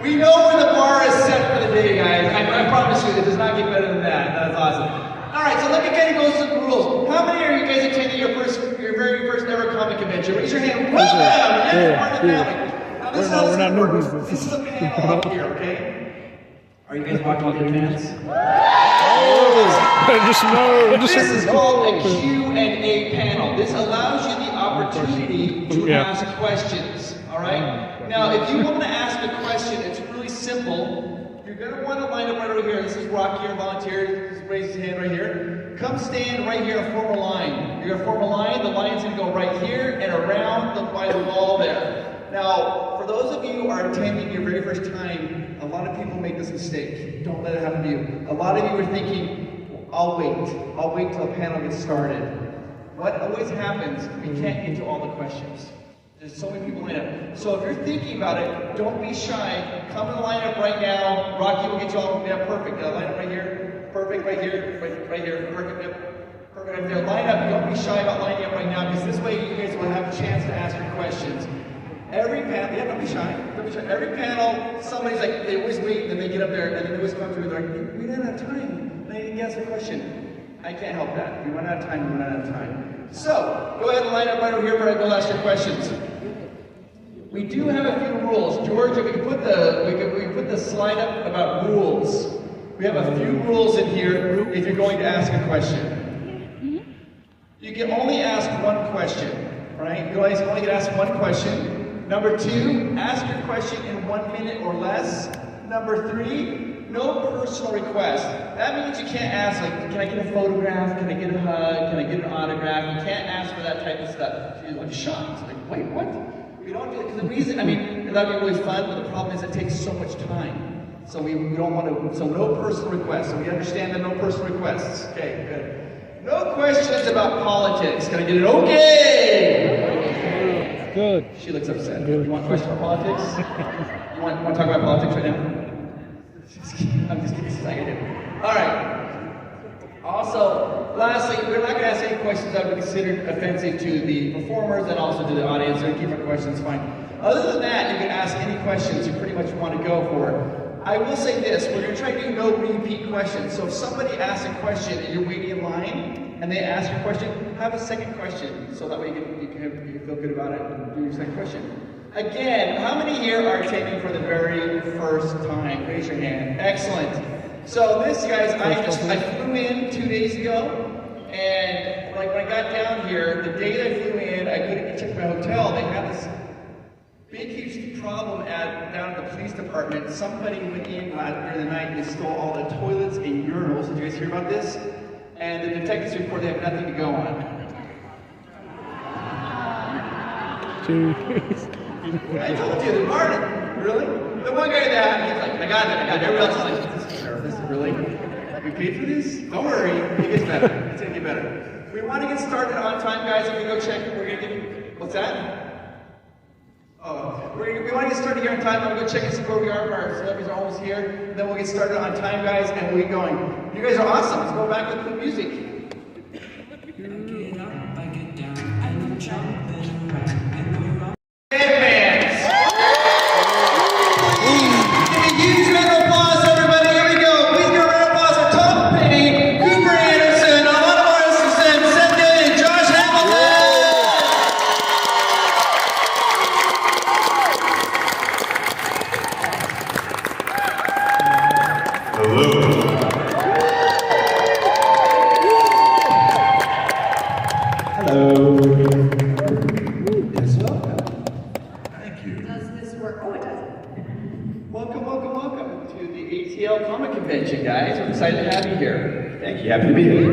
We know where the bar is set for the day, guys. I promise you, it does not get better than that. That's awesome. All right, so let me kind of go through the rules. How many of you guys attended your very first ever comic convention? Raise your hand. Welcome! Yes, part of the family. Now, we're not newbies. This is a panel up here, okay? Are you guys watching all the fans? This is called a Q&A panel. This allows you the opportunity to ask questions. All right? Now, if you want to ask a question, it's really simple. You're going to want to line up right over here. This is Rocky, our volunteer. Just raise his hand right here. Come stand right here and form a line. You're going to form a line. The line's going to go right here and around by the wall there. Now, for those of you who are attending your very first time, a lot of people make this mistake. Don't let it happen to you. A lot of you are thinking, I'll wait till the panel gets started. What always happens, we can't get to all the questions. There's so many people lined up. So if you're thinking about it, don't be shy. Come and line up right now. Rocky will get you all. Yeah, perfect. Line up right here. Perfect. Right here. Right here. Perfect. Yep. Perfect. Right there. Line up. Don't be shy about lining up right now, because this way you guys will have a chance to ask your questions. Every panel, don't be shy. Don't be shy. Every panel, somebody's like, they always wait, and then they get up there, and then they always come through. They're like, we ran out of time. They didn't ask a question. I can't help that. We run out of time. We run out of time. So go ahead and line up right over here for go ask your questions. We do have a few rules. George, if we can put the slide up about rules. We have a few rules in here if you're going to ask a question. You can only ask one question, right? You only get asked one question. Number 2, ask your question in 1 minute or less. Number 3, no personal request. That means you can't ask, like, can I get a photograph? Can I get a hug? Can I get an autograph? You can't ask for that type of stuff. She's like shocked. Like, wait, what? We don't do it, because the reason, that'd be really fun, but the problem is it takes so much time. So we don't want to, so no personal requests. So we understand that no personal requests. Okay, good. No questions about politics. Can I get an okay? Good. She looks upset. Good. You want questions about politics? You want to talk about politics right now? I'm just kidding. I do. All right. Also, lastly, we're not going to ask any questions that would be considered offensive to the performers and also to the audience. We're going to keep our questions fine. Other than that, you can ask any questions you pretty much want to go for. I will say this, we're going to try to do no repeat questions. So if somebody asks a question and you're waiting in line and they ask your question, have a second question. So that way you can feel good about it and do your second question. Again, how many here are attending for the very first time? Raise your hand. Excellent. So this, guys, I flew in 2 days ago, and like when I got down here, the day that I flew in, I couldn't get checked my hotel. They had this big, huge problem down at the police department. Somebody went in during the night and stole all the toilets and urinals. Did you guys hear about this? And the detectives report they have nothing to go on. I told you, the bar, really? The one guy that, he's like, I got it. Everybody else is like, this is really? We paid for this? Don't worry, it gets better. It's gonna get better. We want to get started on time, guys. If we go check, we're gonna get, what's that? Oh, we want to get started here on time. I'm gonna go check and see where we are. Our celebrities are almost here. Then we'll get started on time, guys, and we'll get going. You guys are awesome. Let's go back with the music. Happy to be here.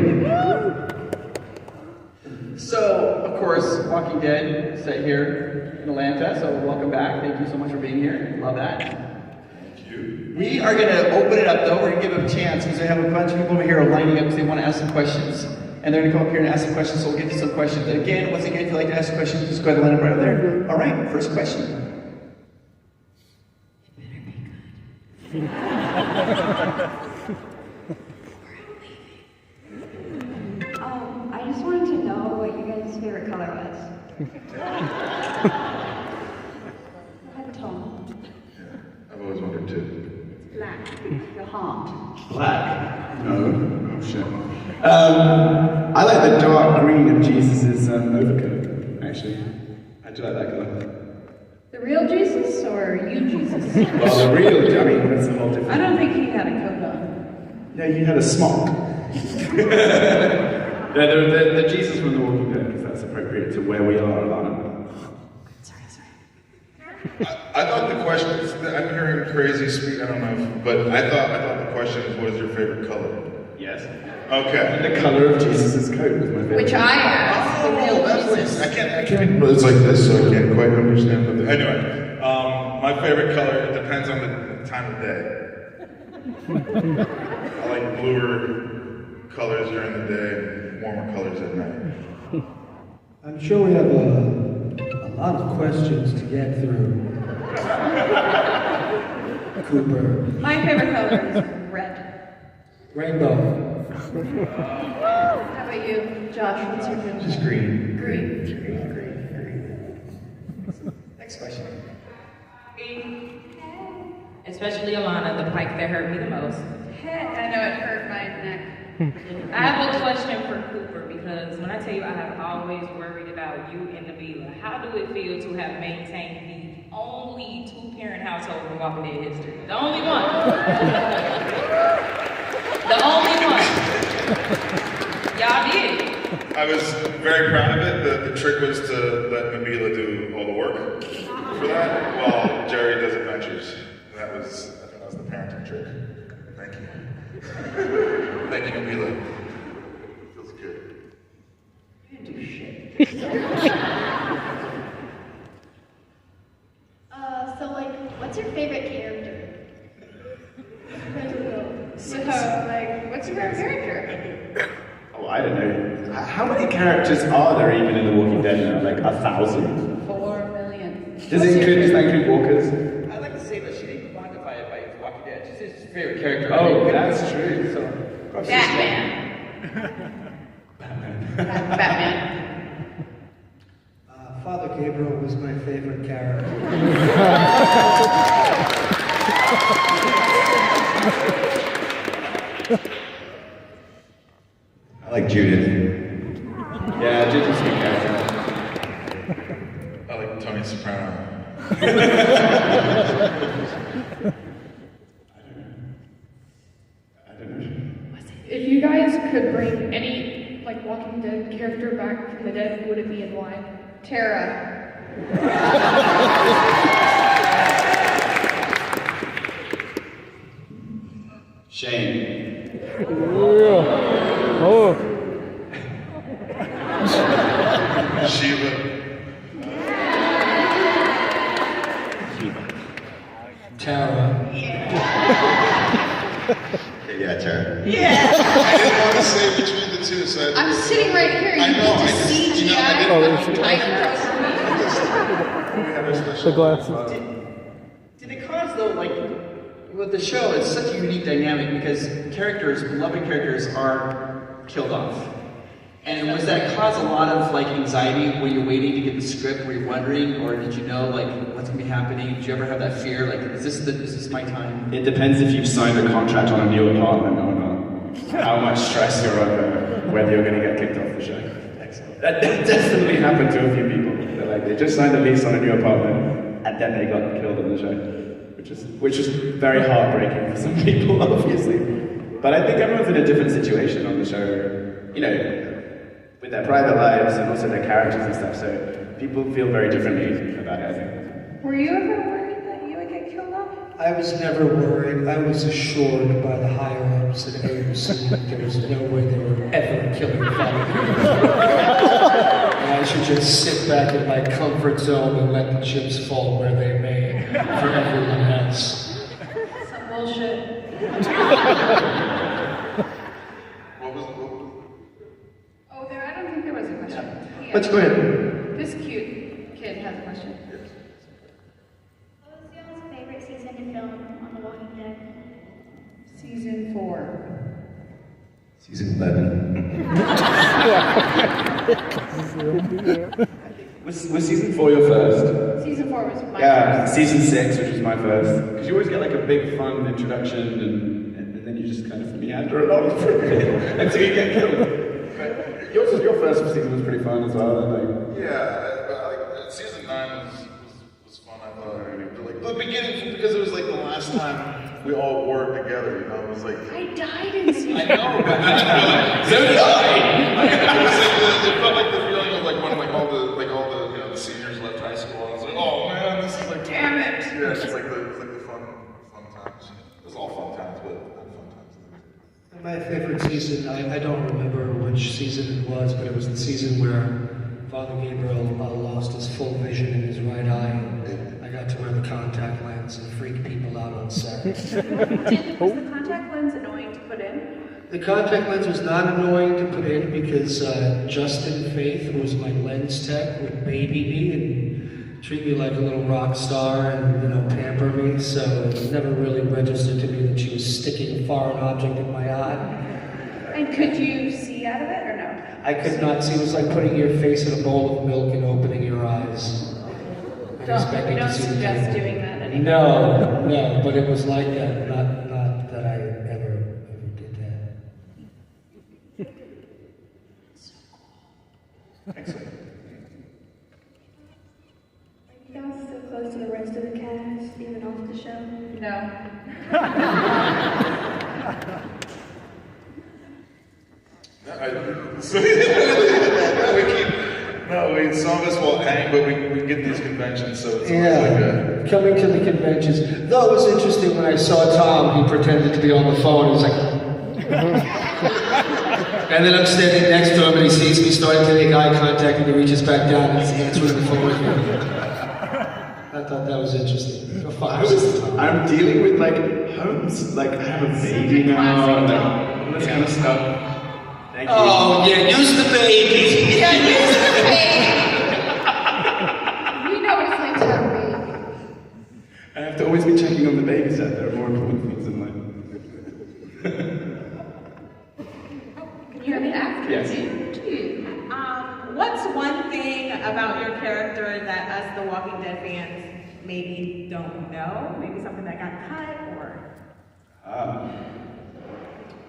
So, of course, Walking Dead set here in Atlanta, so welcome back. Thank you so much for being here. Love that. Thank you. We are going to open it up, though. We're going to give them a chance, because we have a bunch of people over here lining up because they want to ask some questions. And they're going to come up here and ask some questions, so we'll get to some questions. And again, once again, if you'd like to ask a question, just go ahead and line up right over there. All right, first question. It better be good. I just wanted to know what you guys' favorite color was. I've always wondered Your heart. Black? No. Oh shit. I like the dark green of Jesus' overcoat, actually. I do like that color. The real Jesus or you Jesus? Well, the real, I mean, that's a whole different... I don't think he had a coat on. Yeah, you had a smock. the Jesus from The Walking Dead, if that's appropriate to where we are, Alanna. Sorry. I thought the question, I'm hearing crazy speak, I don't know, but I thought the question is, what is your favorite color? Yes. Okay. The color of Jesus' coat was my favorite. Which I asked. The real Jesus. I can't, it's like this, so I can't quite understand what anyway, my favorite color, it depends on the time of day. I like bluer colors during the day and warmer colors at night. I'm sure we have a lot of questions to get through. Cooper. My favorite color is red. Rainbow. How about you, Josh? What's your favorite? Just green. Green. Next question. Especially Alanna, the pike that hurt me the most. I know it hurt my neck. I have a question for Cooper because when I tell you I have always worried about you and Nabila, how do it feel to have maintained the only two-parent household in Walking Dead history? The only one. The only one. Y'all did it. I was very proud of it. The trick was to let Nabila do all the work for that, while Jerry does adventures. I think that was the parenting trick. Thank you. Thank you, Nabila. Feels good. You didn't do shit. So like, what's your favorite character? So, like, what's your favorite character? Oh, I don't know. How many characters are there even in The Walking Dead now? Like 1,000? 4 million. Does that include walkers? I'd like to say that she didn't quantify it by Walking Dead. She said his favorite character. Oh, that's true. So, Batman. Batman. Father Gabriel was my favorite character. I like Judith. Yeah, Judith's a good character. I like Tony Soprano. I don't know. If you guys could bring any like Walking Dead character back from the dead, who would it be and why? Tara. Shane. Oh. Sheila. Tara. Yeah, Tara. I didn't want to say between the two, so I'm sitting right here. You I know, get to I just- see you know, I GI didn't- fucking tight across The glasses. Did it cause though, like, with the show, it's such a unique dynamic because characters, beloved characters, are killed off. And was that cause a lot of like anxiety when you're waiting to get the script? Were you wondering, or did you know like what's gonna be happening? Did you ever have that fear? Like, is this my time? It depends if you've signed a contract on a new apartment or not. How much stress you're under, whether you're going to get kicked off the show. Excellent. That definitely happened to a few people. They just signed a lease on a new apartment, and then they got killed on the show, which is very heartbreaking for some people, obviously. But I think everyone's in a different situation on the show, with their private lives and also their characters and stuff. So people feel very differently about it, I think. Were you ever worried that you would get killed off? I was never worried. I was assured by the higher-ups at AMC that there was no way they were ever killing Father Gabriel. And I should just sit back in my comfort zone and let the chips fall where they may for everyone else. Some bullshit. What was Oh, I don't think there was a question. Let's go ahead. This cute kid has a question. What was y'all's favorite season to film on The Walking Dead? Season 4. Season 11. Was season 4 your first? Season 4 was my Yeah, first. season 6, which was my first. Because you always get like a big fun introduction and then you just kind of meander along for a bit until you get killed. But your first season was pretty fun as well. Like, Yeah, season 9 was fun. I thought like the beginning because it was like the last time we all wore it together. You know, it was like I died in season. I know, but so did I! It felt like the feeling of like when like all the seniors left high school. And I was like, oh man, this is like Damn it. Yeah, it's like the fun times. It was all fun times, but not fun times. My favorite season, I don't remember which season it was, but it was the season where Father Gabriel lost his full vision in his right eye. I got to wear the contact lens and freak people out on set. Was the contact lens annoying to put in? The contact lens was not annoying to put in because Justin Faith, who was my lens tech, would baby me and treat me like a little rock star and, pamper me. So it never really registered to me that she was sticking a foreign object in my eye. And could you see out of it or no? I could not see. It was like putting your face in a bowl of milk and opening your eyes. And expecting Don't to see the suggest table. doing that anymore. No, but it was like that. Not that I ever did that. Excellent. Are you guys still close to the rest of the cast, even off the show? No. Some of us will hang, but we get these conventions, so it's Yeah, coming to the conventions. Though it was interesting when I saw Tom, he pretended to be on the phone. He was like, and then I'm standing next to him, and he sees me starting to make eye contact, and he reaches back down and he's answering the phone with me. I thought that was interesting. I'm dealing with like homes, like I have a baby now, and like all this kind of stuff. Thank you. Oh, yeah, use the baby. Yeah, use the baby. We know what it's like to have a baby. I have to always be checking on the baby set. There are more important things in life. Can you hear me after? Yes. What's one thing about your character that us, the Walking Dead fans, maybe don't know? Maybe something that got cut or...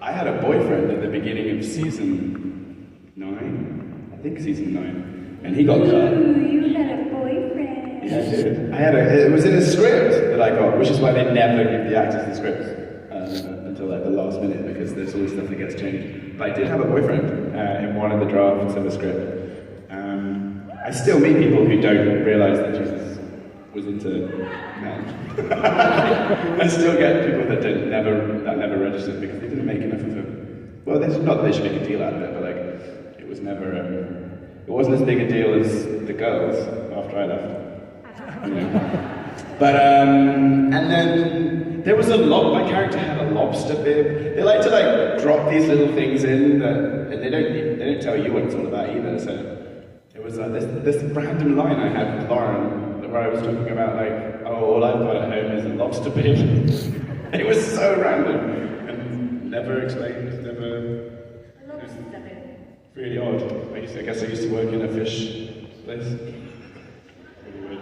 I had a boyfriend at the beginning of season 9. I think season 9. And he got cut. Ooh, you had a boyfriend. Yeah, I did. It was in a script that I got, which is why they never give the actors the scripts until like the last minute, because there's always stuff that gets changed. But I did have a boyfriend in one of the drafts of the script. I still meet people who don't realize that Jesus was into men. I still get people that never registered because they didn't make enough of it. Well, it's not that they should make a deal out of it, but like it was never. It wasn't as big a deal as the girls after I left. You know? But and then there was a my character had a lobster bib. They like to like drop these little things in that and they don't tell you what it's all about either. So it was this random line I had with Lauren where I was talking about like, oh, all I've got at home is a lobster bib. It was so random and never explained, never. Really odd. I guess I used to work in a fish place. Really weird.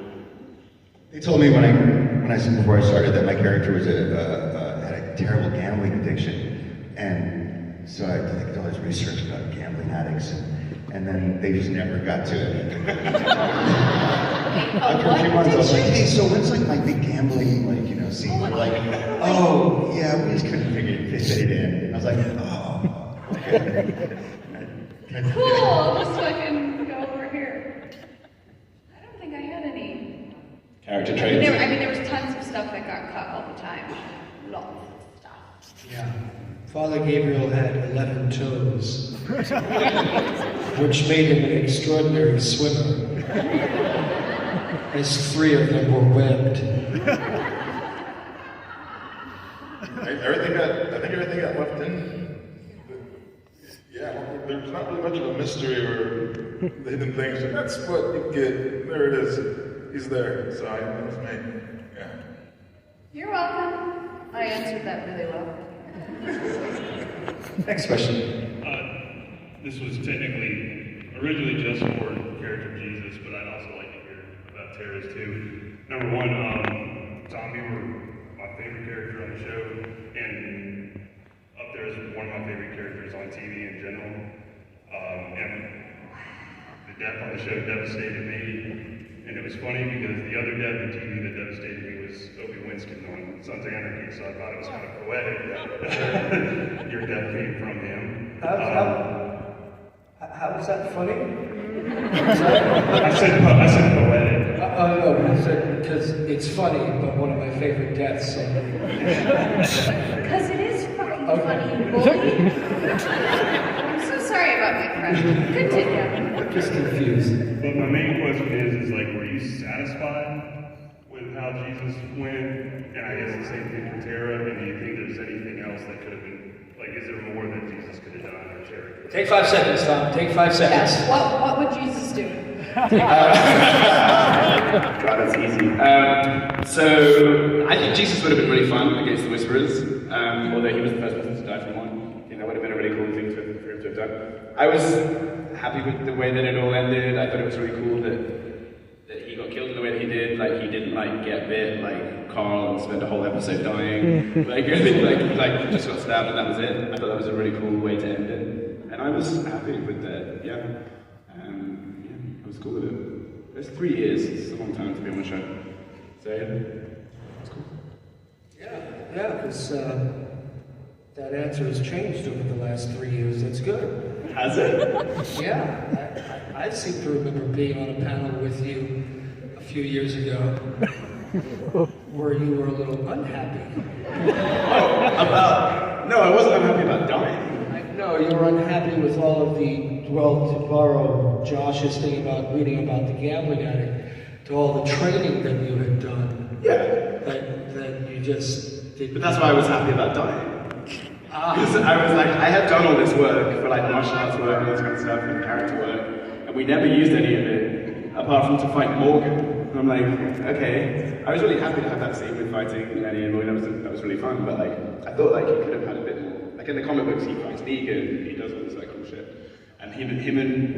They told me when I said before I started that my character was had a terrible gambling addiction, and so I did all this research about gambling addicts, and then they just never got to it. After a few months, I was like, hey, so when's like my big gambling scene? They're like, oh yeah, we just couldn't fit it in. And I was like, oh. Okay. Cool, just so I can go over here. I don't think I had any. Character traits. There was tons of stuff that got cut all the time. Lots of stuff. Yeah. Father Gabriel had 11 toes, which made him an extraordinary swimmer, as 3 of them were webbed. I think everything got left in. Yeah, there's not really much of a mystery or the hidden things. That's what you get. There it is. He's there. So that was me. Yeah. You're welcome. I answered that really well. Next question. This was technically originally just for character of Jesus, but I'd also like to hear about Tara's too. Number one, Zombie were my favorite character on the show, and up there is one of my favorite characters on TV in general. And the death on the show devastated me, and it was funny because the other death on TV that devastated me was Obi Winston on Sons of Anarchy, so I thought it was kind of poetic that your death came from him. How was that funny? I said poetic. No, I said because it's funny, but one of my favorite deaths. So. Because it is fucking funny, bully. I'm so sorry about my friend. Continue. I'm just confused. But my main question is like, were you satisfied with how Jesus went? And I guess the same thing for Tara. And do you think there's anything else that could have been, like, is there more that Jesus could have done or Cherry? Take 5 seconds, Tom. Take 5 seconds. Yes. What would Jesus do? God, that's easy. So I think Jesus would have been really fun against the Whisperers, although he was the first person to die from one. I think that would have been a really cool thing for him to have done. I was happy with the way that it all ended. I thought it was really cool that he got killed in the way that he did. Like, he didn't like get bit like Carl and spend a whole episode dying. like just got stabbed and that was it. I thought that was a really cool way to end it, and I was happy with that. Yeah. I was cool with it. It's 3 years. It's a long time to be on a show. So it's cool. Yeah, because that answer has changed over the last 3 years. That's good. Has it? Yeah, I seem to remember being on a panel with you a few years ago where you were a little unhappy. No, I wasn't unhappy about dying. No, you were unhappy with all of the, well, to borrow Josh's thing about reading about the gambling addict, to all the training that you had done. Yeah. That you just did. But that's why I was happy about dying. Because I was like, I had done all this work for like martial arts work and all this kind of stuff and character work, and we never used any of it apart from to fight Morgan. And I'm like, okay. I was really happy to have that scene with fighting Lenny and Morgan. That was really fun. But like, I thought like he could have had a bit more. Like in the comic books, he fights Negan, he does all this like cool shit, and him and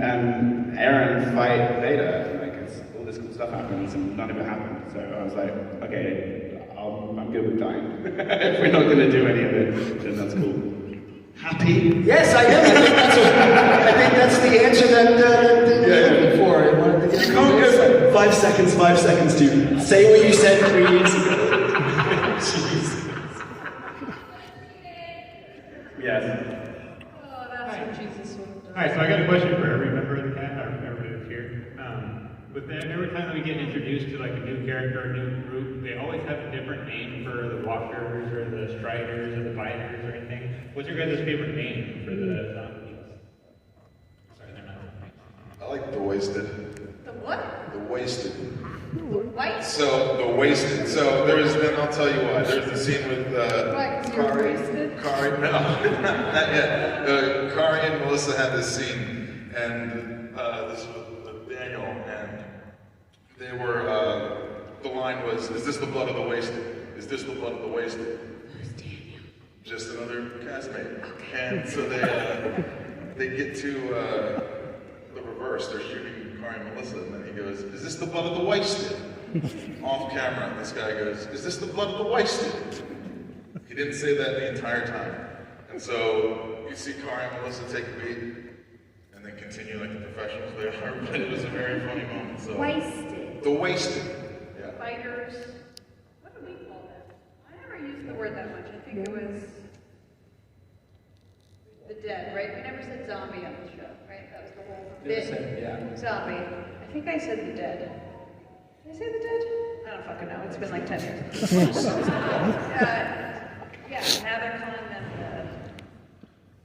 Aaron fight Vader. Like it's, all this cool stuff happens, and none of it happened. So I was like, okay. I'm good with dying. If we're not going to do any of it, then that's cool. Happy? Yes, I am. I think that's the answer that you're looking for. You can't go 5 seconds to say what you said 3 years ago. Jesus. Yes. Oh, that's what Jesus would have done. Alright, so I got a question for every member of the cast, everybody that's here. But then every time that we get introduced to like a new character or a new group, they always have a different name for the walkers or the striders or the biters or anything. What's your guys' favorite name for the zombies? Sorry, they're not zombies. I like the wasted. The what? The wasted. The white? So the wasted. So there's then I'll tell you why. There's the scene with Why, 'cause you're wasted? Kari, no, not yet. Kari and Melissa had this scene, and this was with Daniel, and they were. The line was, "Is this the blood of the wasted? Is this the blood of the wasted?" Who's Daniel? Just another castmate. Okay. And so they get to the reverse. They're shooting Kari and Melissa, and then he goes, "Is this the blood of the wasted?" Off camera, this guy goes, "Is this the blood of the wasted?" He didn't say that the entire time. And so you see Kari and Melissa take a beat and then continue like the professionals they are, but it was a very funny moment. So Wasted. the wasted. Yeah. Fighters. What do we call them? I never used the word that much. I think it was the dead, right? We never said zombie on the show, right? That was the whole bit. Yeah. Zombie. I think I said the dead. Did I say the dead? I don't fucking know. It's been like 10 years. Yeah, now they're calling them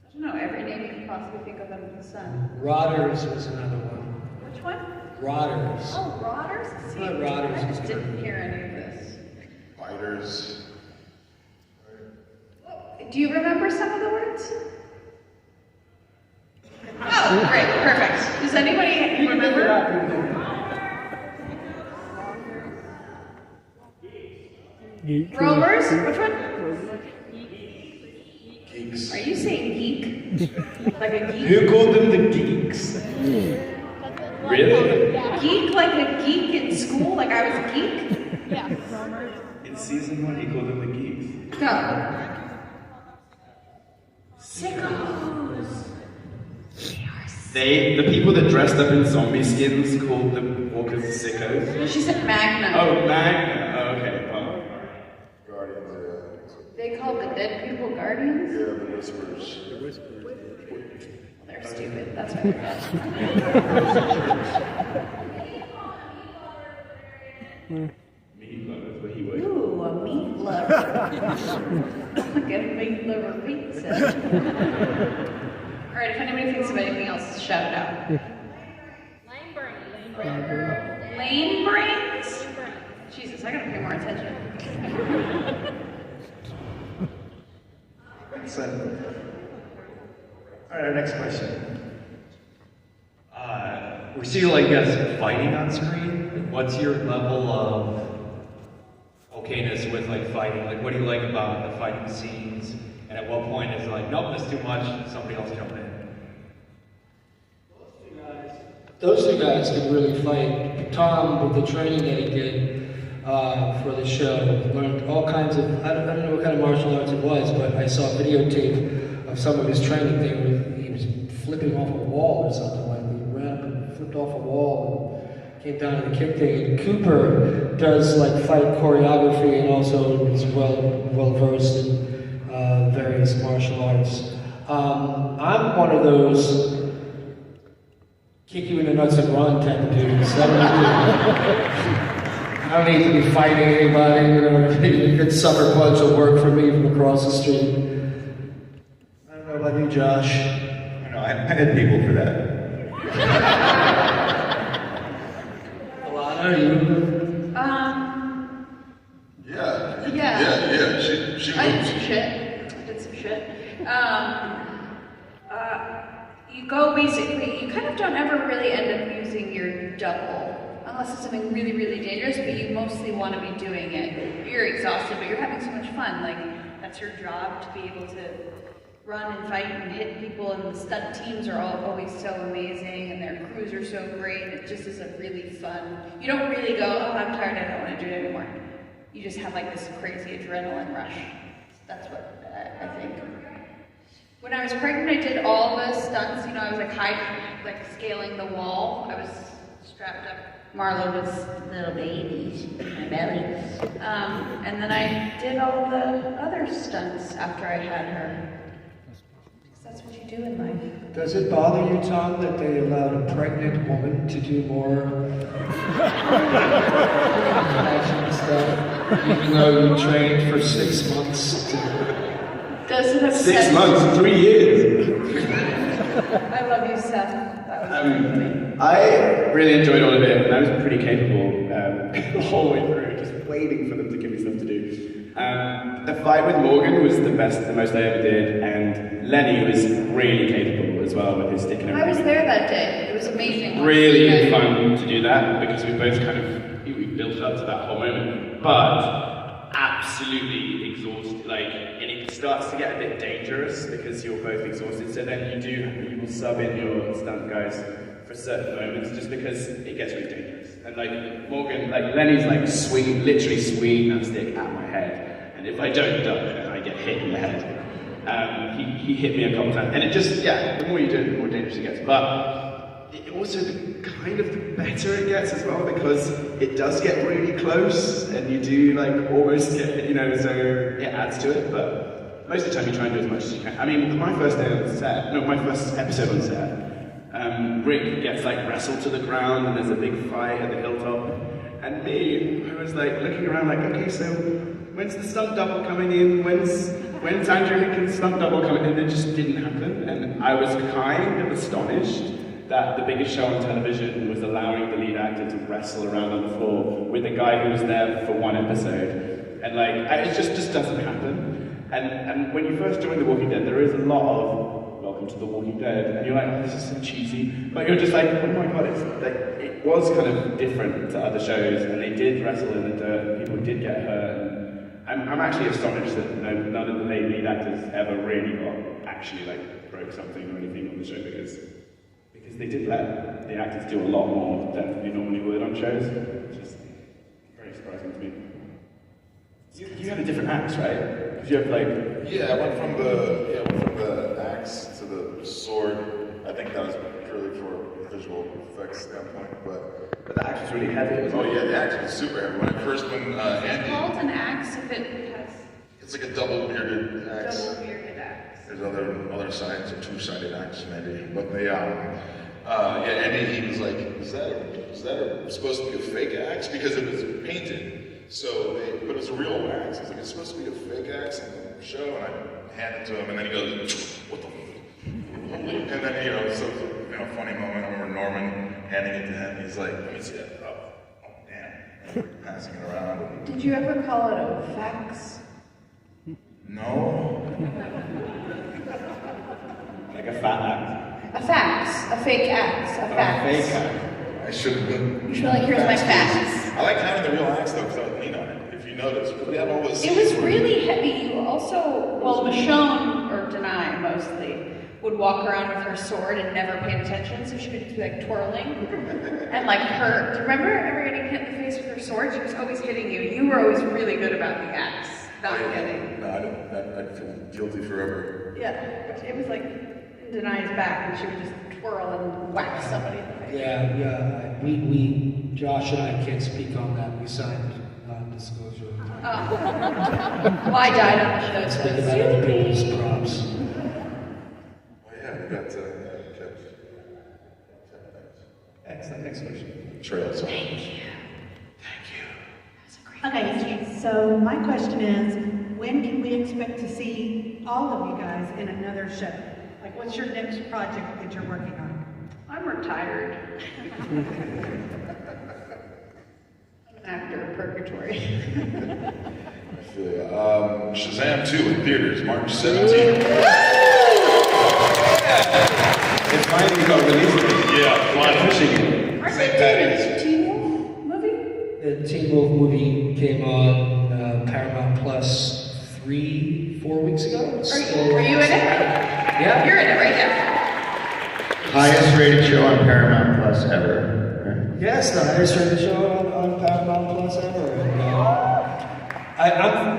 I don't know, every name you can possibly think of under the sun. Rotters was another one. Which one? Rotters. Oh, rotters? See, I thought rotters I was just good. didn't hear any of this. Fighters. Do you remember some of the words? Oh, great, perfect. Does anybody remember? Roamers? Which one? Geeks. Are you saying geek? Like a geek? Who called them the geeks? Really? Geek like a geek in school, like I was a geek? Yeah. In season 1, he called them the geeks. No. Sickos. The people that dressed up in zombie skins called the walkers sickos. No, she said Magna. Oh, Magna. Oh, okay. Oh. Guardians, They called the dead people guardians? yeah, the whispers. They're stupid, that's what they're Meat lovers, but he would. Ooh, a meat lover. Like a meat lover pizza. Alright, if anybody thinks of anything else, shout it out. Lane brains? Jesus, I gotta pay more attention. Excellent. All right, our next question. We see you guys fighting on screen. What's your level of okayness with fighting? What do you like about the fighting scenes? And at what point is it nope, that's too much, somebody else jump in? Those two guys can really fight. Tom, with the training that he did for the show, learned all kinds of, I don't know what kind of martial arts it was, but I saw a videotape of some of his training thing where he was flipping off a wall or something. He ran up and flipped off a wall and came down to the kick thing. And Cooper does fight choreography and also is well versed in various martial arts. I'm one of those kick you in the nuts and run type of dudes. I don't need to be fighting anybody, a good sucker punch will work for me from across the street. I don't know about you, Josh. I had people for that. Alanna, you? Yeah. She I did some shit. You go basically, you kind of don't ever really end up using your double. Unless it's something really, really dangerous, but you mostly want to be doing it. You're exhausted, but you're having so much fun. That's your job, to be able to run and fight and hit people, and the stunt teams are always so amazing, and their crews are so great. It just is a really fun. You don't really go, oh, I'm tired, I don't want to do it anymore. You just have this crazy adrenaline rush. That's what I think. When I was pregnant, I did all the stunts. I was scaling the wall. I was strapped up. Marlo was little babies in my belly. And then I did all the other stunts after I had her. Because that's what you do in life. Does it bother you, Tom, that they allowed a pregnant woman to do more action stuff, even though you trained for 6 months? Does it upset 6 months, 3 years. I love you, Seth. That was I really enjoyed all of it, and I was pretty capable the whole way through, just waiting for them to give me stuff to do. The fight with Morgan was the most I ever did, and Lenny was really capable as well with his stick and everything. I was there that day. It was amazing. Really fun to do that, because we both we built up to that whole moment, but absolutely exhausted, and it starts to get a bit dangerous because you're both exhausted, so then you will sub in your stunt guys for certain moments, just because it gets really dangerous. And Morgan, Lenny's literally swinging that stick at my head, and if I don't duck, then I get hit in the head. He hit me a couple times, and it just, the more you do it, the more dangerous it gets. But it also, the better it gets as well, because it does get really close, and you do almost get, so it adds to it. But most of the time you try and do as much as you can. I mean, my first episode on set, Rick gets wrestled to the ground, and there's a big fight at the hilltop, and me, I was looking around okay, so when's the stunt double coming in? When's Andrew Lincoln's stunt double coming in? And it just didn't happen, and I was kind of astonished that the biggest show on television was allowing the lead actor to wrestle around on the floor with a guy who was there for one episode, and it just doesn't happen. And when you first join The Walking Dead, there is a lot of welcome to The Walking Dead, and you're this is so cheesy, but you're just oh my god, it was kind of different to other shows, and they did wrestle in the dirt, people did get hurt, and I'm actually astonished that none of the lead actors ever really actually broke something or anything on the show, because is they did let the actors do a lot more than you normally would on shows, which is very surprising to me. You had a different axe, right? Because you have like... Yeah, I went from the axe to the sword. I think that was purely for visual effects standpoint, but the axe was really heavy. Oh yeah, the axe was super heavy. When Andy... It's called an axe if it has... It's like a double-bearded axe. Double-bearded axe. There's other sides, a two-sided axe maybe. But Andy, he was like, is that supposed to be a fake axe? Because it was painted. But it was a real axe. He's like, it's supposed to be a fake axe in the show, and I hand it to him, and then he goes, what the? And then so it was a funny moment. I remember Norman handing it to him. He's like, let me see that. Oh damn! And passing it around. Did you ever call it a fax? No. Like a fat axe. A fax, a fake axe, a fax. A fake axe. I should have been. You should be like, here's my fax. I like having the real axe though, because I would lean on it. If you notice, we have all those. It was really heavy. You also, Michonne, or Denai mostly, would walk around with her sword and never paid attention, so she would just be like twirling and like hurt. Do you remember ever getting hit in the face with her sword? She was always hitting you. You were always really good about the axe, not getting. No, I'd feel guilty forever. Yeah, it was like in Denai's back, and she would just twirl and whack somebody in the face. Yeah. We Josh and I can't speak on that. We signed non-disclosure. Oh. Well, I died on the show, so speak about other people's props. We got Excellent, next question. Trails. Thank you. Okay, so my question is, when can we expect to see all of you guys in another show? Like, what's your next project that you're working on? I'm retired. I'm an actor in purgatory. I feel you. Shazam 2 in theaters, March 17th. It's finally got released. Yeah, finally. Pushing it. Aren't they doing a Teen Wolf movie? The Teen Wolf movie came on Paramount Plus 3-4 weeks ago. Are you in it? Yeah. You're in it right now. Highest rated show on Paramount Plus ever. Right? Yes, the highest rated show on Paramount Plus ever. And, I'm